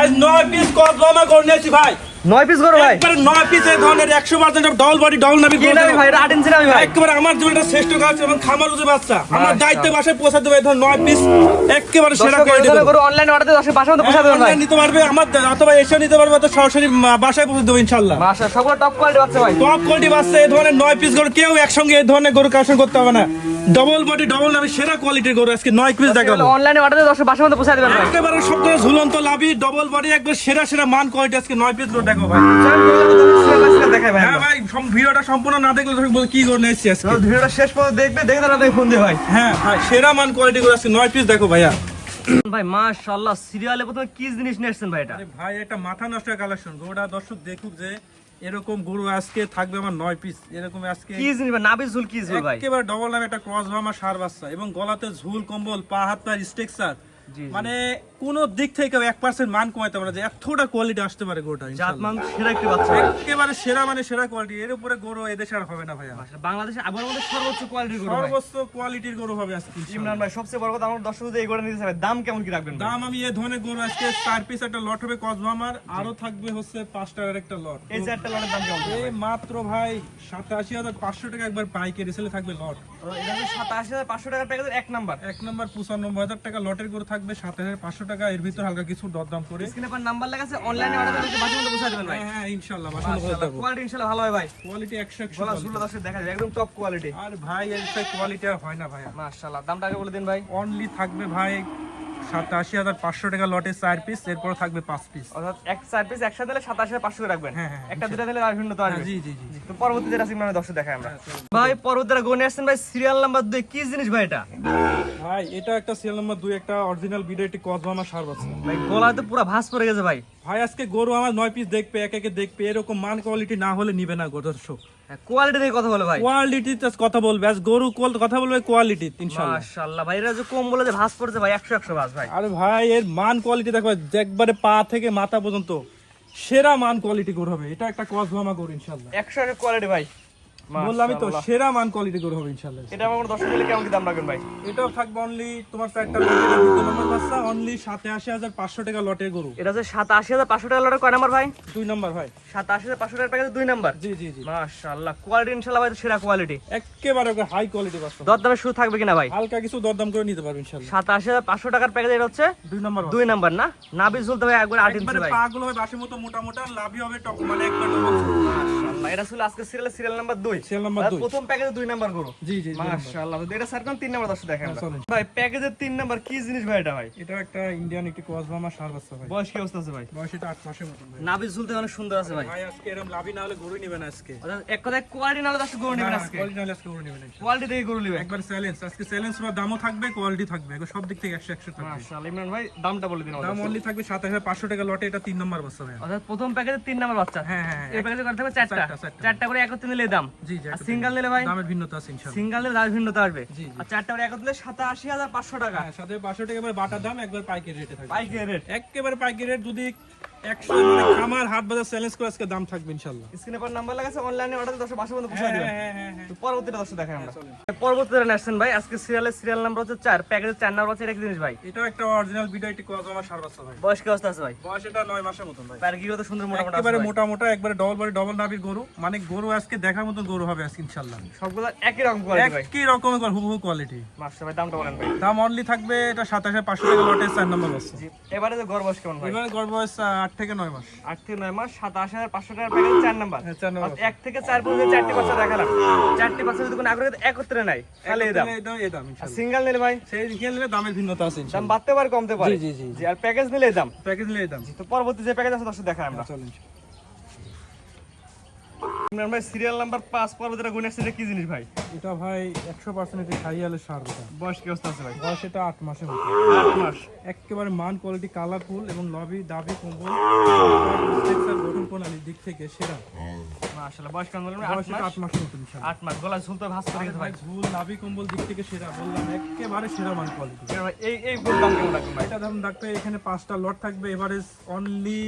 ভাই 9 পিস কসবামা করে নিয়েছি ভাই 9 পিস গরু ভাই একবারে 9 পিস এই ধরনের 100% ডবল বডি ডবল নাভি কি নামি ভাই এটা 8 ইঞ্চি নামি ভাই একেবারে আমার জীবনটা শ্রেষ্ঠ গাছ এবং খামার উজে বাচ্চা আমার দায়িত্ব বাসায় পৌঁছে দেবে এই ধর 9 পিস একেবারে সেরা কোয়ালিটি গরু অনলাইনে অর্ডার দিয়ে বাসায় মতো পৌঁছে দেবেন ভাই নিতে পারবে আমার অথবা এসে নিতে পারবে তো সরাসরি বাসায় পৌঁছে দেব ইনশাআল্লাহ মাশাআল্লাহ সবগুলো টপ কোয়ালিটি বাচ্চা ভাই টপ কোয়ালিটি বাচ্চা এই ধরনের 9 পিস গরু কেউ একসঙ্গে এই ধরনের গরু কালেকশন করতে হবে না ডবল বডি ডবল নাভি সেরা কোয়ালিটির গরু আজকে 9 পিস দেখাবো অনলাইনে অর্ডার দিয়ে বাসায় মতো পৌঁছে দেবেন ভাই একেবারে সবথেকে ঝুলন্ত লাভি ডবল বডি একবার সেরা সেরা মান কোয়ালিটি আজকে 9 পিস গরু দেখো ভাই দেখাই ভাই হ্যাঁ ভাই ভিডিওটা সম্পূর্ণ না দেখলে তুমি বল কি করে নিয়েছি আজকে ভিডিওটা শেষ পর্যন্ত দেখবে দেখে তারপরে ফোন দিও ভাই হ্যাঁ ভাই সেরা মান কোয়ালিটি করে আজকে 9 পিস দেখো ভাইয়া ভাই মাশাআল্লাহ সিরিয়ালে প্রথমে কি জিনিস নিয়ে আসছেন ভাই এটা আরে ভাই একটা মাথা নষ্ট কালেকশন গরুটা দর্শক দেখুক যে এরকম গরু আজকে থাকবে আমার 9 পিস এরকম আজকে কি জিনিস ভাই নাভি ঝুল কি ঝুল ভাই একেবারে ডবল নামে একটা ক্রস ভামা সার বাচ্চা এবং গলাতে ঝুল কম্বল পা হাত পা স্ট্রাকচার মানে কোন দিক থেকে 1% মান কমাইতে পারে যে এতটা কোয়ালিটি আসতে পারে গরুটা জাত মান সেরা একটি বাচ্চা একেবারে সেরা মানে সেরা কোয়ালিটি এর উপরে গরু এদেশে আর হবে না ভাইয়া বাংলাদেশে আবার আমাদের সর্বোচ্চ কোয়ালিটির গরু ভাই সর্বোচ্চ কোয়ালিটির গরু হবে আজকে ইমরান ভাই সবচেয়ে বড় কথা আমার দর্শকদের এই গরু নিতে চাই দাম কেমন কি রাখবেন দাম আমি এই ধরনের গরু আজকে 4 পিস একটা লট হবে কসবামার আরো থাকবে হচ্ছে 5 টাকার একটা লট এই চারটা লটের দাম কেমন এই মাত্র ভাই 87500 টাকা একবার পাইকারি সেলে থাকবে লট এটা 87500 টাকার প্যাকেজের এক নাম্বার এক নাম্বার 95000 টাকা লটের গরু থাকবে 7500 টাকা এর ভিতর হালকা কিছু দরদাম করে স্ক্রিনে পর নাম্বার লেখা আছে অনলাইনে অর্ডার করতে বাসায় মতো পৌঁছে দেবেন ভাই হ্যাঁ ইনশাআল্লাহ বাসায় পৌঁছে দেব কোয়ালিটি ইনশাআল্লাহ ভালো হয় ভাই কোয়ালিটি 100 গলা ঝুল দর্শক দেখা যায় একদম টপ কোয়ালিটি আর ভাই এর কোয়ালিটি আর হয় না ভাই মাশাআল্লাহ দামটা আগে বলে দিন ভাই অনলি থাকবে ভাই 87500 টাকা লটে 4 পিস এরপর থাকবে 5 পিস অর্থাৎ এক 4 পিস একসাথে দিলে 27500 করে রাখবেন হ্যাঁ, হ্যাঁ, একটা দুটো দিলে আর ভিন্ন তো আসবে জি জি জি তো পরবর্তী যেটা সিগনালে দর্শক দেখাই আমরা ভাই পরবর্তীটা গনে আসছেন ভাই সিরিয়াল নাম্বার 2 কি জিনিস ভাই এটা ভাই এটা একটা সিরিয়াল নাম্বার 2 একটা অরিজিনাল বিডেটি কসবামা সার বাচ্চা ভাই গলায় তো পুরো ভাঁজ পড়ে গেছে ভাই ভাই আজকে গরু আমার 9 পিস দেখবে এক একে দেখবে এরকম মান কোয়ালিটি না হলে নিবে না গো দর্শক কোয়ালিটি দিয়ে কথা বলে ভাই কোয়ালিটি কথা বলবে আজ গরু কথা বলবে কোয়ালিটি ইনশাআল্লাহ মাশাআল্লাহ ভাই এরা যে কম বলে যে ভাঁজ পড়ছে ভাই 100 ভাঁজ ভাই আরে ভাই এর মান কোয়ালিটি দেখো একবারে পা থেকে মাথা পর্যন্ত সেরা মান কোয়ালিটি গরু হবে এটা একটা কসবামা গরু ইনশাআল্লাহ 100 কোয়ালিটি ভাই বললামই তো সেরা মান কোয়ালিটি গরু হবে ইনশাআল্লাহ এটা আমার 10 মিলে কেমন কি দাম রাখবেন ভাই এটাও থাকবে অনলি তোমার একটা লটের নম্বর বাচ্চা অনলি 87500 টাকা লটের গরু এটা হচ্ছে 87500 টাকা লটের কয় নাম্বার ভাই 2 নাম্বার ভাই 87500 টাকার প্যাকেজে 2 নাম্বার জি জি জি মাশাআল্লাহ কোয়ালিটি ইনশাআল্লাহ ভাই সেরা কোয়ালিটি একেবারে হাই কোয়ালিটি বাচ্চা দরদামে শুরু থাকবে কিনা ভাই হালকা কিছু দরদাম করে নিতে পারবে ইনশাআল্লাহ 87500 টাকার প্যাকেজ এটা হচ্ছে 2 নাম্বার না নাভি ঝুলতে ভাই একবার 8 ইঞ্চি ভাই পাগুলো হবে বাসের মতো মোটা মোটা লাভি হবে টক মানে একবার ডবল মাশাআল্লাহ এটা ছিল আজকে সিরিয়াল নাম্বার 2 সিরিয়াল নাম্বার 2 প্রথম প্যাকেজে 2 নাম্বার গরু জি জি মাশাআল্লাহ এটা স্যার কোন 3 নাম্বার দর্শক দেখেন চলেন। ভাই প্যাকেজের 3 নাম্বার কি জিনিস ভাই এটা ভাই এটা একটা ইন্ডিয়ান একটি কসবামা সার বাচ্চা ভাই বয়স কি অবস্থা আছে ভাই বয়স এটা 8 মাসের মতো ভাই নাভি ঝুলতে অনেক সুন্দর আছে ভাই ভাই আজকে এরকম লাভি না হলে গরু নেবেন আজকে অর্থাৎ এক কথায় কোয়ালিটি না হলে দর্শক গরু নেবেন আজকে কোয়ালিটি না হলে আজকে গরু নেবেন ইনশাআল্লাহ। কোয়ালিটি দেখে গরু নেবেন একবার চ্যালেঞ্জ আজকে চ্যালেঞ্জ বা দামও থাকবে কোয়ালিটি থাকবে এগুলো সব দিক থেকে 100 থাকবে মাশাআল্লাহ ইমরান ভাই দামটা বলে দিন আমাদের দাম অনলি থাকবে 7500 টাকা লটে এটা 3 নাম্বার বাচ্চা ভাই অর্থাৎ প্রথম প্যাকেজে 3 নাম্বার বাচ্চা হ্যাঁ হ্যাঁ এই প্যাকেজে করে থাকবে 4টা করে একত্রে নিলে দাম জি জি আর সিঙ্গেল নিলে ভাই দামের ভিন্নতা আছে ইনশাআল্লাহ সিঙ্গেল নিলে দামের ভিন্নতা আসবে জি, জি। আর 4টা করে একত্রে 87500 টাকা হ্যাঁ সাথে 500 টাকা একবার বাটার দাম একবার পাইকারি রেটে থাকবে পাইকারি রেট একেবারে পাইকারি রেট যদি 100 মানে খামার হাট বাজার চ্যালেঞ্জ করে আজকে দাম থাকবে ইনশাআল্লাহ স্ক্রিনে পর নাম্বার লাগাছে অনলাইনে অর্ডার 10 বাসা বন্ধ পৌঁছে দিবেন হ্যাঁ হ্যাঁ হ্যাঁ তো পরবর্তীটা দর্শক দেখাই আমরা পরবর্তীটা আসছেন ভাই আজকে সিরিয়াল নাম্বার হচ্ছে 4 প্যাকেজে 4 নাম্বার আছে এটা কি জিনিস ভাই এটাও একটা অরিজিনাল ভিডিও একটি কসবামা সার বাচ্চা ভাই বয়স কি অবস্থা আছে ভাই বয়স এটা 9 মাসের মতন ভাই প্যার কি কত সুন্দর মোটা মোটা একেবারে আছে মোটা মোটা একবারে ডবল বডি ডবল নাভির গরু মানে গরু আজকে দেখার মতো গরু হবে আজকে ইনশাআল্লাহ সবগুলো একই রকম কোয়ালিটি ভাই একই রকমের হুবহু কোয়ালিটি মাস্টার ভাই দামটা বলেন ভাই দাম অনলি থাকবে এটা 27500 টাকা লটে 4 নম্বর বাচ্চা জি এবারে যে গড় বয়স কেমন ভাই এবারে গর্ভ বয়স 8 থেকে 9 মাস 8 থেকে 9 মাস 27500 টাকার প্যাকেজ 4 নাম্বার হ্যাঁ 4 নম্বর 1 থেকে 4 পর্যন্ত 4টি বাচ্চা দেখালাম 4টি বাচ্চা যদি কোনো আগ্রহ একত্রে নাই তাহলে এই দাম এই দাম ইনশাআল্লাহ সিঙ্গেল নিলে ভাই সেই নিলে দামের ভিন্নতা আছে দাম ইনশাআল্লাহ বাড়তে পারে কমতে পারে জি, জি, জি। জি আর প্যাকেজ নিলে এই দাম প্যাকেজ নিলে এই দাম তো পরবর্তী যে প্যাকেজ আছে দর্শক দেখাই আমরা চলেন ইমরান ভাই সিরিয়াল নাম্বার 5 পরবর্তীটা গুণ আসছে কি জিনিস ভাই এটা ভাই 100% এটি খাইয়ালে সার এটা বয়স কি অবস্থা আছে ভাই বয়স এটা 8 মাসের মতো 8 মাস একেবারে মান কোয়ালিটি কালারফুল এবং লবি দাবি কম্বল টেক্সচার গঠন প্রণালীর দিক থেকে সেরা মাশাআল্লাহ বয়স কেমন বলবেন বয়স 8 মাস 8 মাসের মতো ইনশাআল্লাহ 8 মাস গলা ঝুলতে ভাঁজ করে গেছে ভাই ঝুল নাভি কম্বল দিক থেকে সেরা বললাম একেবারে সেরা মান কোয়ালিটি এই এই গরুর দাম কেমন রাখবেন ভাই এটা দাম থাকবে এখানে 5টা লট থাকবে এভারেজ অনলি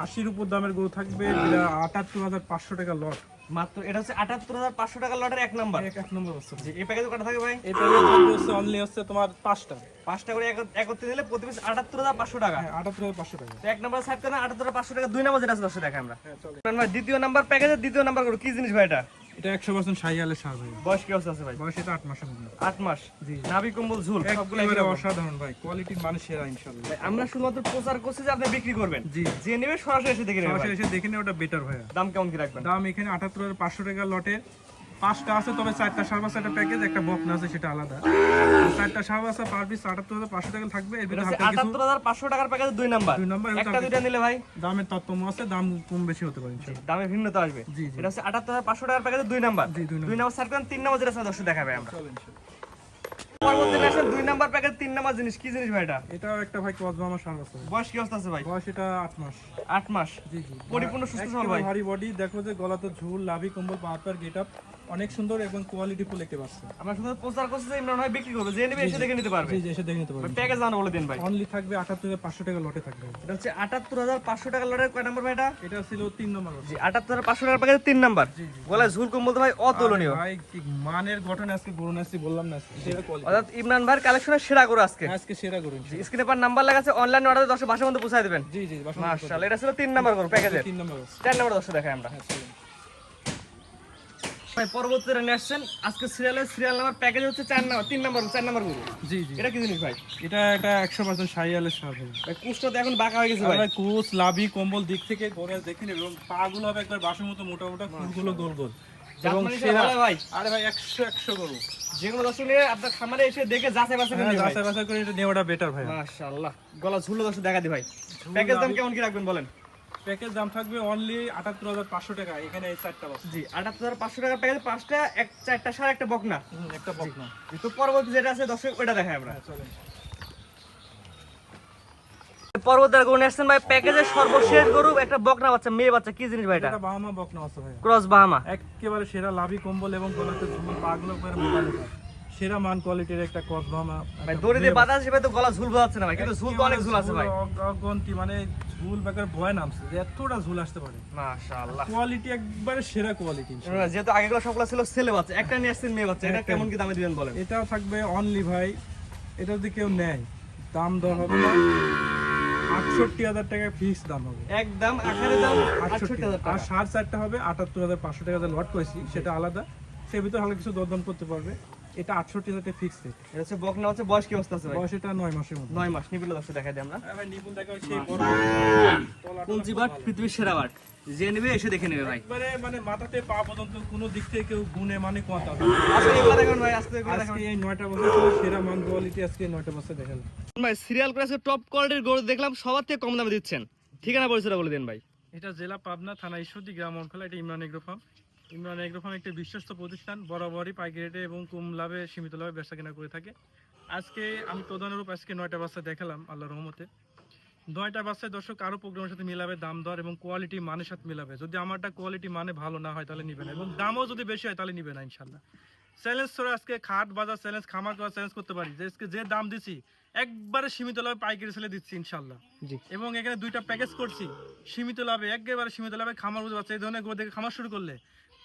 80-র উপর দামের গরু থাকবে, যেটা 78,500 টাকা লট। মাত্র এটা হচ্ছে 78,500 টাকা লটের এক নাম্বার। এক নম্বর হচ্ছে জি, এই প্যাকেজে কটা থাকে ভাই? এটা থাকবে হচ্ছে অনলি হচ্ছে তোমার 5টা। 5টা করে একত্রে নিলে প্রতি পিস 78,500 টাকা। হ্যাঁ, 78,500 টাকা। তো এক নাম্বার সাইড করে 78,500 টাকা। দুই নাম্বার যেটা আছে দর্শক দেখাই আমরা। হ্যাঁ, চলে। ভাই দ্বিতীয় নাম্বার প্যাকেজের দ্বিতীয় নাম্বার গরু কি জিনিস ভাই এটা? এটা 100% শাহিওয়ালের সার ভাই। বয়স কি অবস্থা আছে ভাই? বয়স এটা 8 মাসের মধ্যে। 8 মাস। জি। নাভি কম্বল ঝুল সবগুলো একেবারে একই রকম। অসাধারণ ভাই, কোয়ালিটির মানে সেরা ইনশাআল্লাহ। ভাই, আমরা শুধুমাত্র প্রচার করছি যে আপনি বিক্রি করবেন। জি। যে নেবে সরাসরি এসে দেখে নেবে সরাসরি ভাই। এসে দেখে নিয়ে ওটা বেটার ভাইয়া। দাম কেমন কি রাখবেন? দাম এখানে 78,500 টাকা লটে। 5টা আছে, তবে 4টা সার্ভাস একটা প্যাকেজ, একটা বকনা আছে সেটা আলাদা। 4টা সার্ভাস পার পিস 78,500 টাকা থাকবে। এর এটা ভিতরে হচ্ছে হালকা কিছু 78,500 টাকার প্যাকেজে দুই নাম্বার। দুই নাম্বার, এটা একটা দুইটা নিলে ভাই দামের তারতম্য আছে, দাম কম বেশি হতে পারে ইনশাআল্লাহ। দামে ভিন্নতা আসবে। জি, জি। এটা হচ্ছে 78,500 টাকার প্যাকেজে দুই নাম্বার। জি, দুই দুই নাম্বার সার্কেল তিন নাম্বার যেটা আছে দর্শক দেখাবে আমরা। চলেন ইনশাআল্লাহ। পরবর্তী ন্যাশনাল দুই নাম্বার প্যাকেজ তিন নাম্বার জিনিস কি জিনিস ভাই এটা? এটাও একটা ভাই কসবামা সার্ভাস আছে। বয়স কি অবস্থা আছে ভাই? বয়স এটা 8 মাস। 8 মাস। জি জি। পরিপূর্ণ সুস্থ সবল একেবারে ভাই। ভারী বডি, দেখো যে গলাতে ঝুল, লাভি কম্বল, পাহাড় গেটআপ অনেক সুন্দর এবং কোয়ালিটি ফুল দেখতে পাচ্ছেন। আমরা শুধু প্রচার করছি যে ইমরান ভাই বিক্রি করবে, যে নেবে এসে দেখে নিতে পারবে। জি জি, এসে দেখে নিতে পারবেন। প্যাকেজ জানো বলে দিন ভাই। অনলি থাকবে 78,500 টাকা লটে থাকবে। এটা হচ্ছে 78,500 টাকা লটের কয় নাম্বার ভাই এটা? এটা ছিল 3 নম্বর লট। জি, 78,500 টাকার প্যাকেজে তিন নাম্বার। জি, জি। গলায় ঝুল কম্বল তো ভাই অতুলনীয়। ভাই কি মানের গঠন, আজকে গরু নাসি বললাম না, সেরা কোয়ালিটি। অর্থাৎ ইমরান ভাইয়ের কালেকশনের সেরা গরু আজকে। আজকে সেরা গরু। জি স্ক্রিনে পার নাম্বার লেখা আছে, অনলাইন অর্ডারে 10 ভাষার মধ্যে পৌঁছায় দিবেন। জি জি, মাশাআল্লাহ, এটা ছিল তিন নাম্বার গরু প্যাকেজের। 3 নম্বর। চার নাম্বার দর্শক দেখাই আমরা। হ্যাঁ, চলুন। ভাই পরবর্তীতে নিয়ে আসছেন আজকে সিরিয়াল নাম্বার প্যাকেজ হচ্ছে চার নাম্বার গরু। জি জি, এটা কি জিনিস ভাই? এটা 100% শাহিওয়ালের সার ভাই। ভাই কুচটা তো এখন বাঁকা হয়ে গেছে ভাই। ভাই কুচ, লাভি, কম্বল দিক থেকে গড়ে দেখে নেবেন, এবং পাগুলো হবে একবার বাসের মতো মোটা মোটা, কুলগুলো গোল গোল এবং জাতমানের সেরা। ভালো ভাই। আরে ভাই 100 গরু। যেগুলো দর্শক নিয়ে আপনার খামারে এসে দেখে যাচাই বাছাই করে হ্যাঁ, নিবে ভাই। যাচাই বাছাই করে এটা নেওয়াটা বেটার ভাই। মাশাআল্লাহ, গলা ঝুলো দর্শক দেখা দি ভাই। প্যাকেজ দাম কেমন কি রাখবেন বলেন? প্যাকেজ দাম থাকবে অনলি 78,500 টাকা। এখানে এই 4টা বাস। জি, 78,500 টাকার প্যাকেজ, 5টা চারটা সার একটা বকনা। একটা বকনা। তো পরবর্তী যেটা আছে দর্শক ওটা দেখাই আমরা। হ্যাঁ, চলেন। পরবর্তী গরু নিয়ে আসছেন ভাই প্যাকেজের সর্বশেষ গরু একটা বকনা বাচ্চা, মেয়ে বাচ্চা, কি জিনিস ভাই এটা? এটা বাহামা বকনা আছে ভাই। ক্রস বাহামা। একেবারে সেরা লাভি কম্বল এবং গলাতে ঝুল, পাগুলো করে মোটা মোটা, সেরা মান কোয়ালিটির একটা ক্রস বাহামা। ভাই দড়ি দিয়ে বাঁধা আছে ভাই, তো গলা ঝুল বোঝাচ্ছে না ভাই, কিন্তু ঝুল তো অনেক ঝুল আছে ভাই। অগন্তি, মানে ঝুল বেকার ভয় নামছে যে এতটা ঝুল আসতে পারে। মাশাআল্লাহ, কোয়ালিটি একবারে সেরা কোয়ালিটি। যেহেতু আগেগুলো সবগুলো ছিল ছেলে বাচ্চা, একটা নিয়ে আসছেন মেয়ে বাচ্চা, এটা কেমন কি দামে দিবেন বলেন? এটাও থাকবে অনলি ভাই, এটা যদি কেউ নেয় দাম দর হবে না, 68,000 টাকা ফিক্স দাম হবে। একদম আখারে দাম 68,000 68,000 আর টাকা। সার চারটা হবে 78,500 টাকা লট করেছি, সেটা আলাদা, সে ভিতরে হালকা কিছু দরদাম করতে পারবে। এটা 68,000 টাকা ফিক্স রেট। এটা হচ্ছে বকনা, হচ্ছে বয়স কি অবস্থা আছে ভাই? বয়স এটা 9 মাসের মধ্যে। 9 মাস। নিবিল দর্শক দেখাই দিই আমরা। ভাই নিপুণ দেখা সেই বড় কুঞ্চি বাট, পৃথিবীর সেরা বাট, যে নেবে এসে দেখে নেবে ভাই। একবারে মানে মাথাতে পা পর্যন্ত কোনো দিক থেকে কেউ গুণে মানে কথা হবে। আজকে এগুলো দেখুন ভাই, আজকে এগুলো দেখুন আজকে এই 9টা বছর ছিল সেরা মান কোয়ালিটি, আজকে 9টা বছর দেখালাম। ভাই। সিরিয়াল করে আজকে টপ কোয়ালিটির গরু দেখলাম, সবার থেকে কম দামে দিচ্ছেন। ঠিকানা পরিচয়টা বলে দিন ভাই। এটা জেলা পাবনা, থানা ঈশ্বরদী, গ্রাম অনখোলা। এটা Imran agro farm. Imran agro farm একটি বিশ্বস্ত প্রতিষ্ঠান, বরাবরই পাইকারি রেটে এবং কম লাভে, সীমিত লাভে বেচা কেনা করে থাকে। আজকে আমি প্রধানরূপ আজকে 9টা বাচ্চা দেখালাম আল্লাহর রহমতে। 9টা বাচ্চায় দর্শক আরো প্রোগ্রামের সাথে মিলাবে, দাম দর এবং কোয়ালিটি মানের সাথে মিলাবে। যদি আমারটা কোয়ালিটি মানে ভালো না হয় তাহলে নিবে না, এবং দামও যদি বেশি হয় তাহলে নিবে না ইনশাল্লাহ। চ্যালেঞ্জ করে আজকে খাট বাজার চ্যালেঞ্জ, খামার করা চ্যালেঞ্জ করতে পারি যে আজকে যে দাম দিচ্ছি একবারে সীমিত লাভে পাইকারি সেলে দিচ্ছি ইনশাল্লাহ। জি। এবং এখানে 2টা প্যাকেজ করছি সীমিত লাভে, একেবারে সীমিত লাভে। খামার বুঝতে পারছে, এই ধরনের গরু দেখে খামার শুরু করলে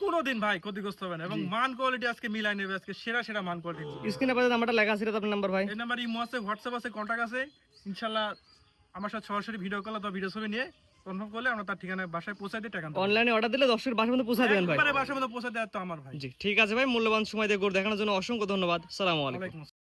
কোনোদিন ভাই ক্ষতিগ্রস্ত হবে না, এবং মান কোয়ালিটি আজকে মিলাই নেবে, আজকে সেরা সেরা মান কোয়ালিটি। স্ক্রিনে পাশে নাম্বারটা লেখা আছে, এটা আপনার নাম্বার ভাই। এই নাম্বার ইমো আছে, হোয়াটসঅ্যাপ আছে, কন্ট্যাক্ট আছে ইনশাল্লাহ। আমার সাথে সরাসরি ভিডিও কল অথবা ভিডিও ছবি নিয়ে কনফার্ম করলে আমরা তার ঠিকানায় বাসায় পৌঁছে দিয়ে টাকা অনলাইনে অর্ডার দিলে দর্শকের বাসার মধ্যে পৌঁছে দেবেন ভাই। একবারে বাসার মধ্যে পৌঁছে দেওয়া তো আমার ভাই। জি, ঠিক আছে ভাই, মূল্যবান সময় দিয়ে গরু দেখানোর জন্য অসংখ্য ধন্যবাদ। সালামু আলাইকুম। ওয়ালাইকুম আসসালাম।